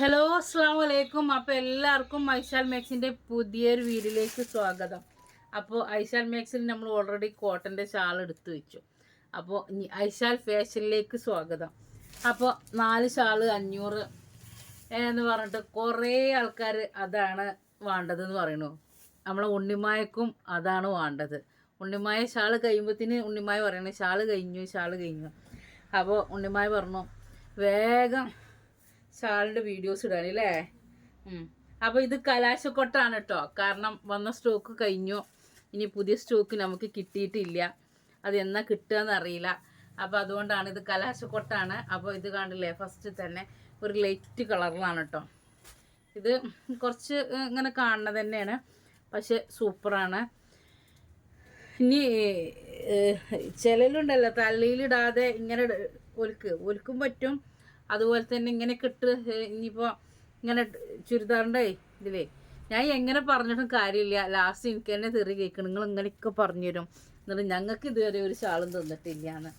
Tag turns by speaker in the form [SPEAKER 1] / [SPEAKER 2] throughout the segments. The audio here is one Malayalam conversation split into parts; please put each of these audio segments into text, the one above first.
[SPEAKER 1] ഹലോ അസ്സാം വലൈക്കും. അപ്പോൾ എല്ലാവർക്കും ഐഷാൽ മാക്സിൻ്റെ പുതിയൊരു വീഡിയോയിലേക്ക് സ്വാഗതം. അപ്പോൾ ഐഷാൽ മാക്സിൽ നമ്മൾ ഓൾറെഡി കോട്ടൻ്റെ ഷാൾ എടുത്തു വെച്ചു. അപ്പോൾ ഐഷാൽ ഫാഷനിലേക്ക് സ്വാഗതം. അപ്പോൾ 4 ഷാൾ 500 എന്ന് പറഞ്ഞിട്ട് കുറേ ആൾക്കാർ അതാണ് വേണ്ടതെന്ന് പറയണു. നമ്മളെ ഉണ്ണിമായക്കും അതാണ് വേണ്ടത്. ഉണ്ണിമായ ഷാൾ കഴിയുമ്പോഴത്തേന് ഉണ്ണിമായ പറയണേ ഷാൾ കഴിഞ്ഞു. അപ്പോൾ ഉണ്ണിമായ പറഞ്ഞു വേഗം ഷാളിൻ്റെ വീഡിയോസ് ഇടാനല്ലേ. അപ്പോൾ ഇത് കലാശക്കൊട്ടാണ് കേട്ടോ. കാരണം വന്ന സ്റ്റോക്ക് കഴിഞ്ഞു. ഇനി പുതിയ സ്റ്റോക്ക് നമുക്ക് കിട്ടിയിട്ടില്ല. അത് എന്നാ കിട്ടുകയെന്ന് അറിയില്ല. അപ്പോൾ അതുകൊണ്ടാണ് ഇത് കലാശക്കൊട്ടാണ്. അപ്പോൾ ഇത് കണ്ടില്ലേ, ഫസ്റ്റ് തന്നെ ഒരു ലൈറ്റ് കളറിലാണ് കേട്ടോ. ഇത് കുറച്ച് ഇങ്ങനെ കാണുന്നത് തന്നെയാണ്, പക്ഷെ സൂപ്പറാണ്. ഇനി ചിലലുണ്ടല്ലോ തലയിലിടാതെ ഇങ്ങനെ ഒലുക്കും പറ്റും. അതുപോലെ തന്നെ ഇങ്ങനെയൊക്കെ ഇട്ട് ഇനിയിപ്പോൾ ഇങ്ങനെ ചുരിദാറിൻ്റെ ഇതിലേ ഞാൻ എങ്ങനെ പറഞ്ഞിട്ടും കാര്യമില്ല. ലാസ്റ്റ് എനിക്ക് തന്നെ തെറി കേൾക്കണം. നിങ്ങൾ ഇങ്ങനെയൊക്കെ പറഞ്ഞു തരും എന്നിട്ട് ഞങ്ങൾക്ക് ഇതുവരെ ഒരു ഷാളും തന്നിട്ടില്ല എന്ന്.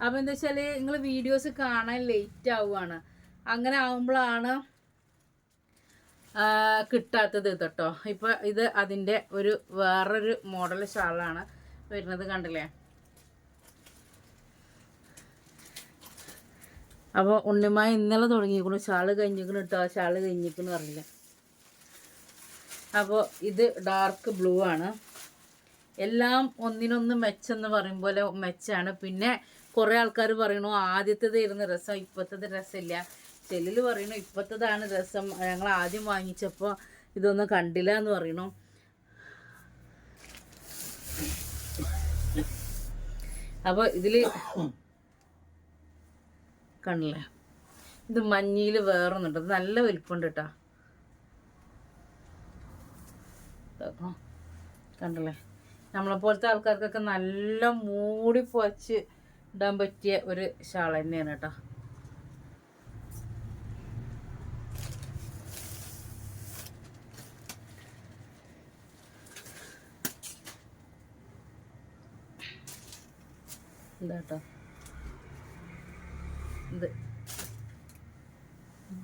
[SPEAKER 1] അപ്പോൾ എന്താ വെച്ചാൽ നിങ്ങൾ വീഡിയോസ് കാണാൻ ലേറ്റ് ആവുകയാണ്. അങ്ങനെ ആകുമ്പോഴാണ് കിട്ടാത്തത് കേട്ടോ. ഇപ്പോൾ ഇത് അതിൻ്റെ വേറൊരു മോഡൽ ഷാളാണ് വരുന്നത്, കണ്ടില്ലേ. അപ്പോൾ ഉണ്ണിമായ ഇന്നലെ തുടങ്ങിയിരിക്കുന്നു ഷാള് കഴിഞ്ഞിരിക്കുന്നു കേട്ടോ. ഷാള് കഴിഞ്ഞിരിക്കുന്നു പറഞ്ഞില്ല. അപ്പോൾ ഇത് ഡാർക്ക് ബ്ലൂ ആണ്. എല്ലാം ഒന്നിനൊന്ന് മെച്ചെന്ന് പറയും പോലെ മെച്ചാണ്. പിന്നെ കുറേ ആൾക്കാർ പറയണു ആദ്യത്തേതായിരുന്നു രസം, ഇപ്പോഴത്തെ രസമില്ല. ചെല്ലിൽ പറയണു ഇപ്പോഴത്തേതാണ് രസം, ഞങ്ങൾ ആദ്യം വാങ്ങിച്ചപ്പോൾ ഇതൊന്നും കണ്ടില്ല എന്ന് പറയണു. അപ്പോൾ ഇതിൽ കണ്ടില്ലേ, ഇത് മഞ്ഞയിൽ വേറൊന്നുണ്ട്. അത് നല്ല വലിപ്പമുണ്ട് കേട്ടോ. കണ്ടില്ലേ, നമ്മളെപ്പോലത്തെ ആൾക്കാർക്കൊക്കെ നല്ല മൂടി പൊച്ച് ഇടാൻ പറ്റിയ ഒരു ഷാൾ തന്നെയാണ് കേട്ടോ. ഇതാട്ടോ,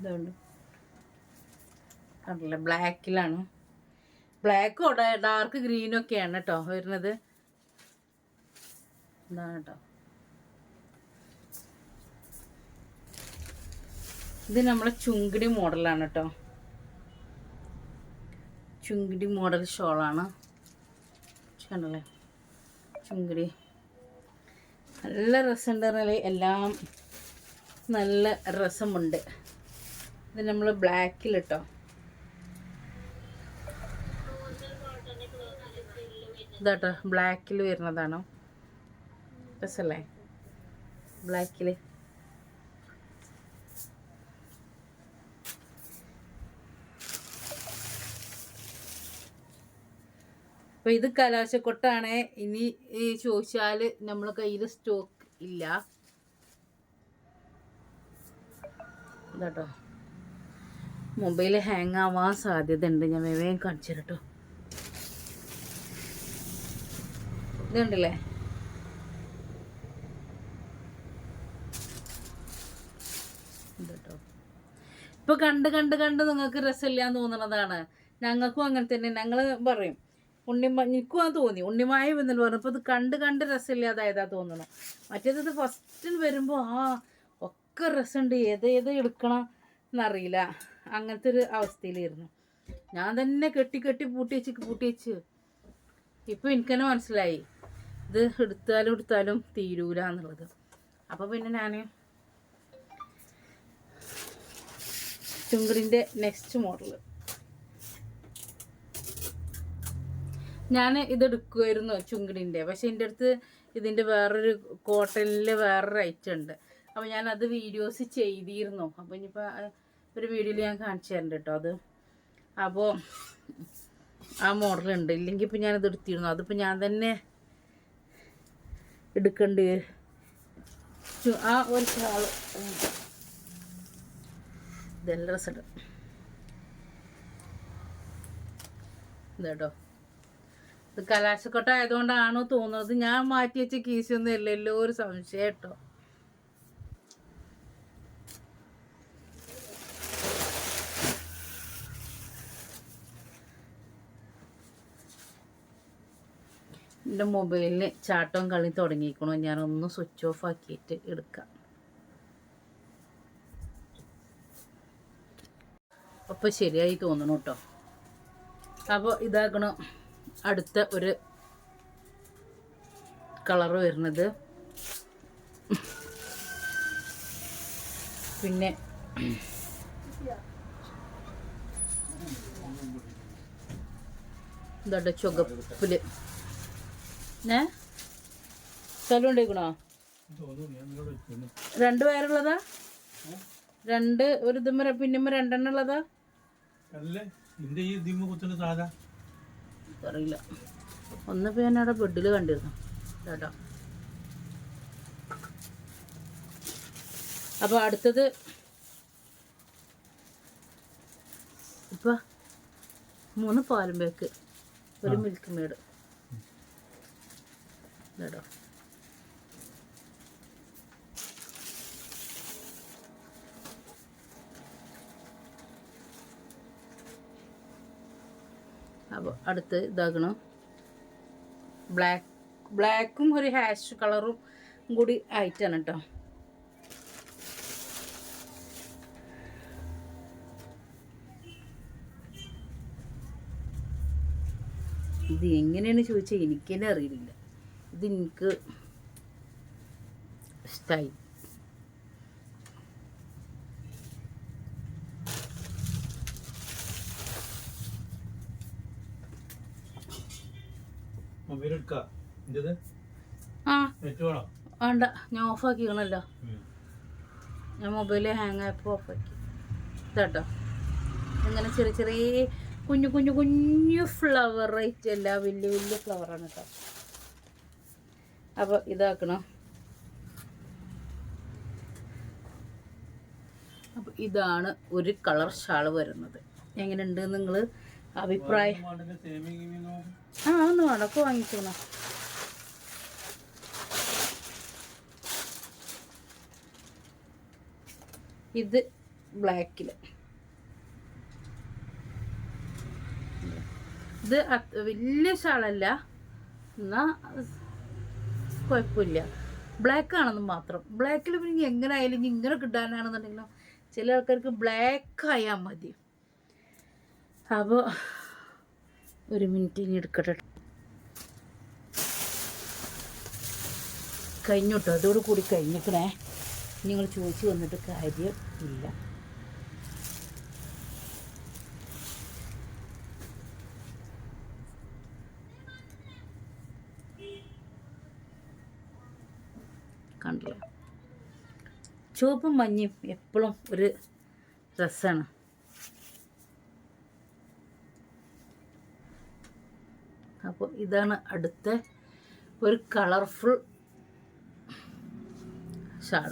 [SPEAKER 1] ഇതുണ്ട് കണ്ടില്ലേ, ബ്ലാക്കിലാണ്. ബ്ലാക്കും ഡാർക്ക് ഗ്രീനും ഒക്കെയാണ് കേട്ടോ വരുന്നത്. ഇതാണ് കേട്ടോ. ഇത് നമ്മളെ ചുങ്കിടി മോഡലാണ് കേട്ടോ. ചുങ്കിടി മോഡൽ ഷോളാണ്. കണ്ടല്ലേ, ചുങ്കിടി നല്ല രസമുണ്ട് പറഞ്ഞാൽ എല്ലാം നല്ല രസമുണ്ട്. ഇത് നമ്മൾ ബ്ലാക്കിൽ കേട്ടോ. ഇതാട്ടോ ബ്ലാക്കിൽ വരുന്നതാണോ, രസമല്ലേ ബ്ലാക്കിൽ. അപ്പോൾ ഇത് കലാശക്കൊട്ടാണ്. ഇനി ചോദിച്ചാൽ നമ്മളെ കയ്യിൽ സ്റ്റോക്ക് ഇല്ല. ഇതാട്ടോ, മൊബൈൽ ഹാങ് ആവാൻ സാധ്യത ഉണ്ട്. ഞാൻ വേഗം കാണിച്ചു തരാം കേട്ടോ. ഇതുണ്ടല്ലേ, ഇതട്ടോ. ഇപ്പോൾ കണ്ട് നിങ്ങൾക്ക് രസമില്ലാന്ന് തോന്നുന്നതാണ്. ഞങ്ങൾക്കും അങ്ങനെ തന്നെ. ഞങ്ങൾ പറയും എനിക്കും അത് തോന്നി, ഉണ്ണിമായ എന്നല്ല പറഞ്ഞു. അപ്പോൾ ഇത് കണ്ട് രസമില്ലാതായതാ തോന്നണം. മറ്റേത് ഫസ്റ്റിൽ വരുമ്പോൾ ഒക്കെ രസമുണ്ട്, ഏത് എടുക്കണം എന്നറിയില്ല. അങ്ങനത്തെ ഒരു അവസ്ഥയിലായിരുന്നു. ഞാൻ തന്നെ കെട്ടി പൂട്ടി വെച്ച് ഇപ്പോൾ എനിക്ക് തന്നെ മനസ്സിലായി ഇത് എടുത്താലും തീരൂല എന്നുള്ളത്. അപ്പോൾ പിന്നെ ഞാൻ ചുങ്കിടിൻ്റെ നെക്സ്റ്റ് മോഡൽ ഞാൻ ഇതെടുക്കുമായിരുന്നു ചുങ്കിടിൻ്റെ. പക്ഷേ എൻ്റെ അടുത്ത് ഇതിൻ്റെ വേറൊരു കോട്ടണിൽ വേറൊരു ഐറ്റം ഉണ്ട്. അപ്പോൾ ഞാനത് വീഡിയോസ് ചെയ്തിരുന്നു. അപ്പോൾ ഇനിയിപ്പോൾ ഒരു വീഡിയോയിൽ ഞാൻ കാണിച്ചു തരണ്ട കേട്ടോ അത്. അപ്പോൾ ആ മോഡലുണ്ട്. ഇല്ലെങ്കിൽ ഇപ്പോൾ ഞാനത് എടുത്തിരുന്നു. അതിപ്പോൾ ഞാൻ തന്നെ എടുക്കേണ്ടി വരും. ആ ഒരു ഷാള് ഇതെല്ലാം രസമുണ്ട് ഇതേട്ടോ. ഇത് കലാശക്കൊട്ട ആയതുകൊണ്ടാണോ തോന്നുന്നത്, ഞാൻ മാറ്റി വെച്ച കീശൊന്നും അല്ലല്ലോ, ഒരു സംശയം കേട്ടോ. എൻ്റെ മൊബൈലിന് ചാട്ടവും കളി തുടങ്ങിയിരിക്കണോ. ഞാനൊന്ന് സ്വിച്ച് ഓഫ് ആക്കിയിട്ട് എടുക്കാം. അപ്പോൾ ശരിയായി തോന്നണം കേട്ടോ. അപ്പോൾ ഇതാക്കണം അടുത്ത ഒരു കളർ വരുന്നത്. പിന്നെ ഇതോട്ടെ ചുവപ്പില് സ്ഥലം ഉണ്ടായിക്കണോ? 2 പേരുള്ളതാ? 2 ഒരു ഇതുമ്മ പിന്നെ 2 ഉള്ളതാ? അറിയില്ല. ഒന്നിപ്പോ ഞാൻ അവിടെ ബെഡില് കണ്ടിരുന്നു കേട്ടോ. അപ്പൊ അടുത്തത് ഇപ്പൊ 3 പാലും പേക്ക്, 1 മിൽക്ക് മേഡ് കേട്ടോ. അപ്പോൾ അടുത്ത് ഇതാക്കണം ബ്ലാക്കും ഒരു ഹാഷ് കളറും കൂടി ആയിട്ടാണ് കേട്ടോ. ഇത് എങ്ങനെയാണ് ചോദിച്ചാൽ എനിക്ക് തന്നെ അറിയില്ല. ഇത് എനിക്ക് ഇഷ്ടമായി. വേണ്ട, ഞാൻ ഓഫാക്കിക്കണല്ലോ. ഞാൻ മൊബൈല് ഹാങ് ആയപ്പോൾ ഓഫാക്കി. ഇതാട്ടോ ഇങ്ങനെ ചെറിയ ചെറിയ കുഞ്ഞു കുഞ്ഞു കുഞ്ഞു ഫ്ലവർ ആയിട്ട് അല്ല, വലിയ വലിയ ഫ്ലവറാണ് കേട്ടോ. അപ്പോൾ ഇതാക്കണം. അപ്പോൾ ഇതാണ് ഒരു കളർ ഷാള് വരുന്നത്. എങ്ങനെയുണ്ട് നിങ്ങൾ അഭിപ്രായം? ഒന്ന് വേണ്ട, അപ്പോൾ വാങ്ങിക്കണം. ഇത് ബ്ലാക്കിൽ, ഇത് വലിയ ഷാളല്ല, എന്നാൽ കുഴപ്പമില്ല. ബ്ലാക്ക് ആണെന്ന് മാത്രം. ബ്ലാക്കിൽ പിന്നെ എങ്ങനെ ആയാലും ഇങ്ങനെ കിട്ടാനാണെന്നുണ്ടെങ്കിലും ചില ആൾക്കാർക്ക് ബ്ലാക്ക് ആയാൽ മതി. അപ്പോൾ 1 മിനിറ്റ് ഇനി എടുക്കട്ടെ. കഴിഞ്ഞോട്ടോ, അതോട് കൂടി കഴിഞ്ഞിക്കണേ. നിങ്ങൾ ചോദിച്ചു വന്നിട്ട് കാര്യം ഇല്ല. കണ്ടില്ല, ചുവപ്പും മഞ്ഞയും എപ്പോഴും ഒരു രസമാണ്. അപ്പോൾ ഇതാണ് അടുത്ത ഒരു കളർഫുൾ ഷാൾ.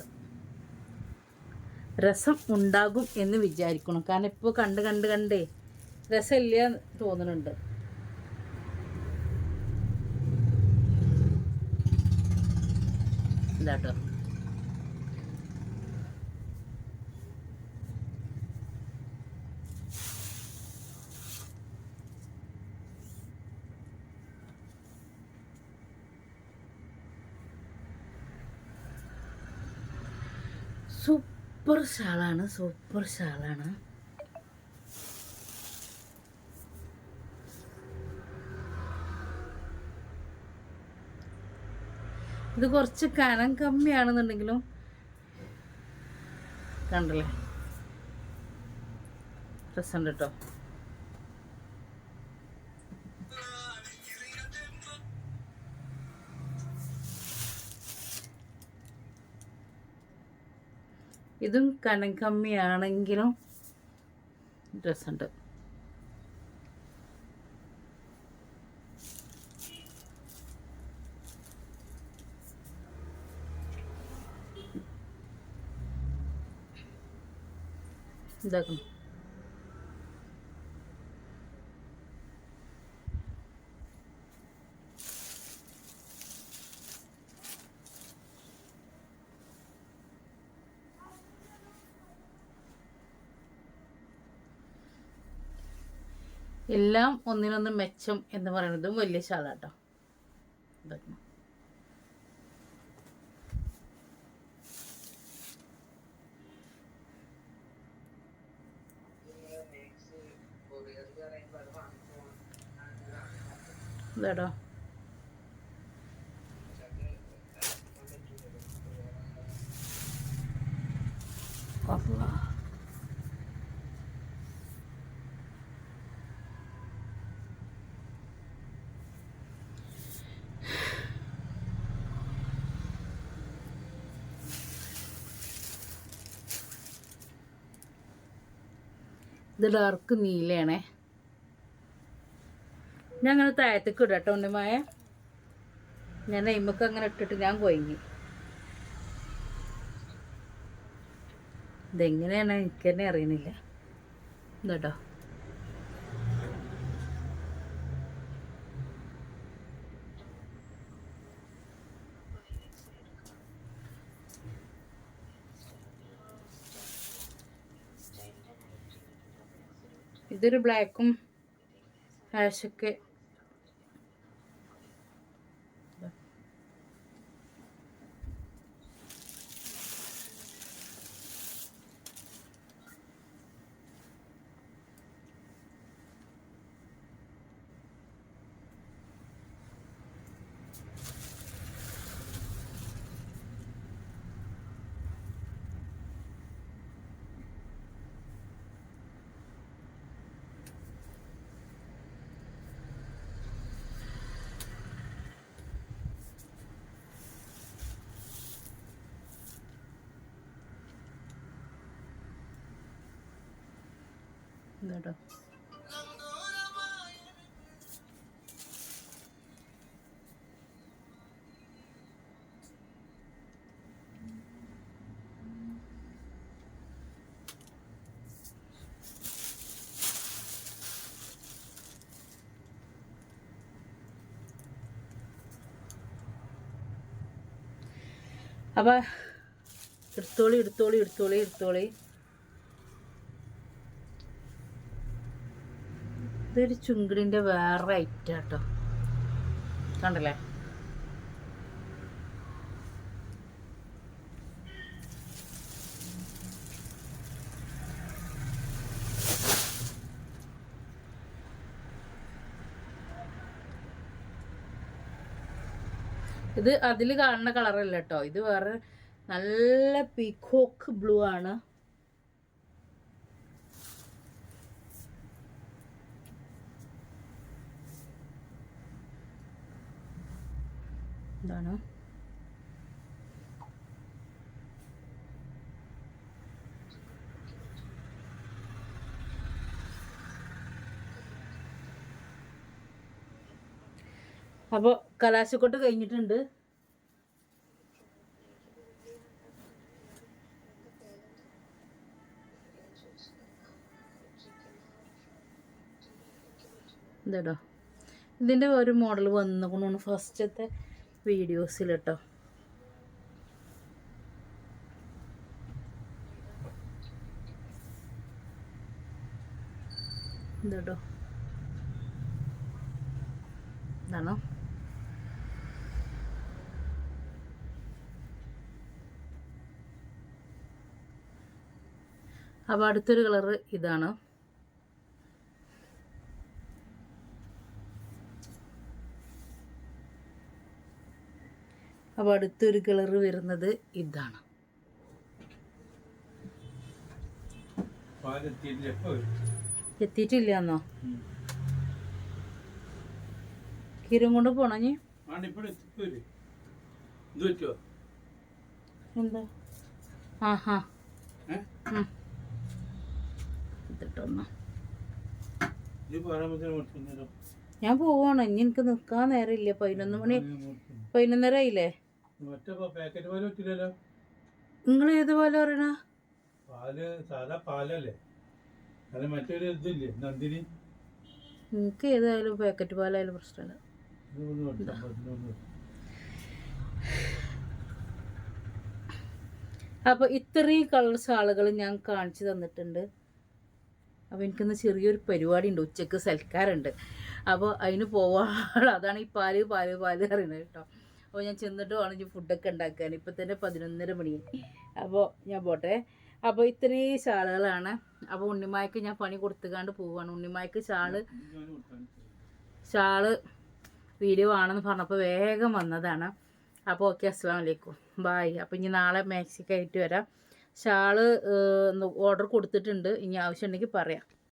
[SPEAKER 1] രസം ഉണ്ടാകും എന്ന് വിചാരിക്കണം. കാരണം ഇപ്പോൾ കണ്ടേ രസമില്ല തോന്നുന്നുണ്ട്. ഇതാട്ടോ സൂപ്പർ ഷാളാണ്, സൂപ്പർ ഷാളാണ്. ഇത് കുറച്ച് കനം കമ്മിയാണെന്നുണ്ടെങ്കിലും കണ്ടല്ലേ രസമുണ്ട് കേട്ടോ. ഇതും കനം കമ്മിയാണെങ്കിലും രസമുണ്ട്. ഇതാക്കണം. എല്ലാം ഒന്നിനൊന്ന് മെച്ചം എന്ന് പറയുന്നതും വലിയ ഷാളാട്ടോ. ഇതാടോ അല്ലാ ഇത് ഡാർക്ക് നീലയാണേ. ഞാൻ അങ്ങനെ താഴത്തേക്ക് ഇടാം കേട്ടോ ഉണ്ണിമായ. ഞാൻ നെയ്മക്ക് അങ്ങനെ ഇട്ടിട്ട് ഞാൻ കൊയങ്ങി. ഇതെങ്ങനെയാണ് എനിക്ക് തന്നെ അറിയണില്ല. ഇതാട്ടോ ഇതൊരു ബ്ലാക്കും ഹാഷൊക്കെ. ഇതാട്ടോ അപ്പം എടുത്തോളി എടുത്തോളി എടുത്തോളി എടുത്തോളി. ഇതൊരു ചുങ്കിടിൻ്റെ വേറെ ഐറ്റം കേട്ടോ, കണ്ടല്ലേ. ഇത് അതിൽ കാണുന്ന കളറല്ല കേട്ടോ, ഇത് വേറെ നല്ല പീക്കോക്ക് ബ്ലൂ ആണ്. ഇതാണ് അപ്പോൾ കലാശക്കൊട്ട് കഴിഞ്ഞിട്ടുണ്ട്. ഇതാട്ടോ ഇതിൻ്റെ ഒരു മോഡൽ വന്നുകൊണ്ടാണ് ഫസ്റ്റത്തെ വീഡിയോസിൽ കേട്ടോ. ഇതാട്ടോ ഇതാണോ. അപ്പോൾ അടുത്തൊരു കളറ് ഇതാണ്. അപ്പോൾ അടുത്തൊരു കളറ് വരുന്നത് ഇതാണ്. എത്തിയിട്ടില്ല എന്നോ കീരം കൊണ്ട് പോണോ നീ? എന്താ ആഹാ ഇതിട്ടൊന്നോ ഞാൻ പോവാണ്. ഇനി എനിക്ക് നിൽക്കാൻ നേരമില്ല. 11 മണി 11:30 ആയില്ലേ. നിങ്ങൾ ഏത് പാല് പറയണ? എനിക്ക് ഏതായാലും പാക്കറ്റ് പാലായാലും പ്രശ്നമില്ല. അപ്പോൾ ഇത്രയും കളേഴ്സ് ആളുകൾ ഞാൻ കാണിച്ചു തന്നിട്ടുണ്ട്. അപ്പോൾ എനിക്കിന്ന് ചെറിയൊരു പരിപാടി ഉണ്ട്, ഉച്ചക്ക് സൽക്കാരുണ്ട്. അപ്പോൾ അതിന് പോവാൻ അതാണ് ഈ പാല് പാല് പാല് അറിയണത് കേട്ടോ. അപ്പോൾ ഞാൻ ചെന്നിട്ട് വേണം ഫുഡൊക്കെ ഉണ്ടാക്കാൻ. ഇപ്പം തന്നെ 11:30 മണിയായി. അപ്പോൾ ഞാൻ പോട്ടെ. അപ്പോൾ ഇത്രയും ഷാളുകളാണ്. അപ്പോൾ ഉണ്ണിമായ്ക്ക് ഞാൻ പണി കൊടുത്തുകാണ്ട് പോവുകയാണ്. ഉണ്ണിമായ്ക്ക് ഷാള് വീഡിയോ ആണെന്ന് പറഞ്ഞപ്പോൾ വേഗം വന്നതാണ്. അപ്പോൾ ഓക്കെ, അസ്സലാമു അലൈക്കും, ബായ്. അപ്പോൾ ഇനി നാളെ മാക്സിക്കായിട്ട് വരാം. ഷാള് ഓർഡർ കൊടുത്തിട്ടുണ്ട്, ഇനി ആവശ്യമുണ്ടെങ്കിൽ പറയാം.